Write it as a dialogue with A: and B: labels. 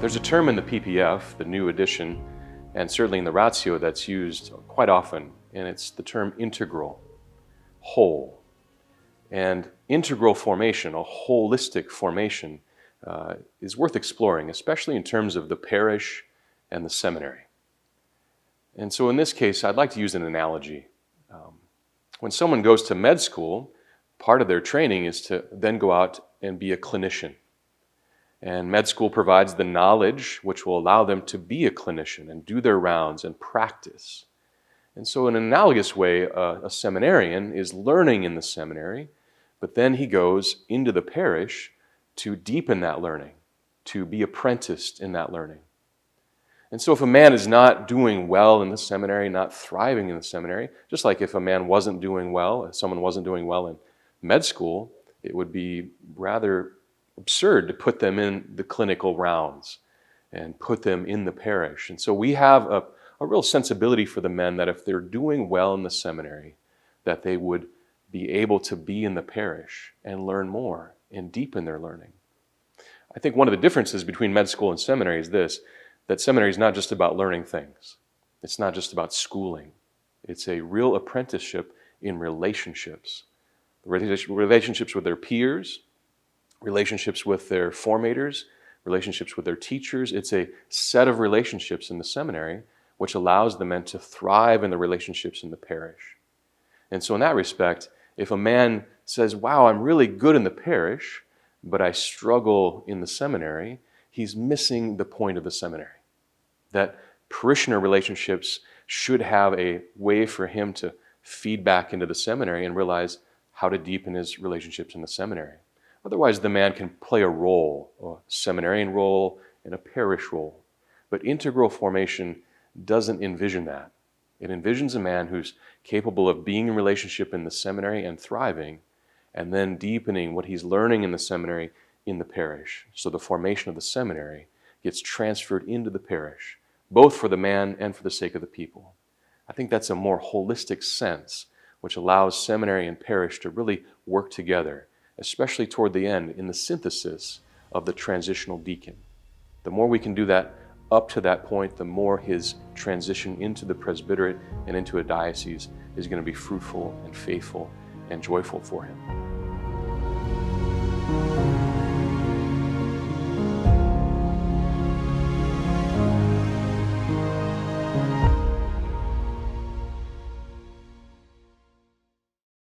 A: There's a term in the PPF, the new edition, and certainly in the Ratio that's used quite often, and it's the term integral, whole. And integral formation, a holistic formation, is worth exploring, especially in terms of the parish and the seminary. And so in this case, I'd like to use an analogy. When someone goes to med school, part of their training is to then go out and be a clinician. And med school provides the knowledge which will allow them to be a clinician and do their rounds and practice. And so in an analogous way, a seminarian is learning in the seminary, but then he goes into the parish to deepen that learning, to be apprenticed in that learning. And so if a man is not doing well in the seminary, not thriving in the seminary, just like if a man wasn't doing well, if someone wasn't doing well in med school, it would be rather absurd to put them in the clinical rounds and put them in the parish. And so we have a real sensibility for the men that if they're doing well in the seminary, that they would be able to be in the parish and learn more and deepen their learning. I think one of the differences between med school and seminary is this, that seminary is not just about learning things. It's not just about schooling. It's a real apprenticeship in relationships. Relationships with their peers, relationships with their formators, relationships with their teachers. It's a set of relationships in the seminary which allows the men to thrive in the relationships in the parish. And so in that respect, if a man says, wow, I'm really good in the parish, but I struggle in the seminary, he's missing the point of the seminary. That parishioner relationships should have a way for him to feed back into the seminary and realize how to deepen his relationships in the seminary. Otherwise, the man can play a role, a seminarian role and a parish role. But integral formation doesn't envision that. It envisions a man who's capable of being in relationship in the seminary and thriving, and then deepening what he's learning in the seminary in the parish. So the formation of the seminary gets transferred into the parish, both for the man and for the sake of the people. I think that's a more holistic sense, which allows seminary and parish to really work together, especially toward the end in the synthesis of the transitional deacon. The more we can do that up to that point, the more his transition into the presbyterate and into a diocese is going to be fruitful and faithful and joyful for him.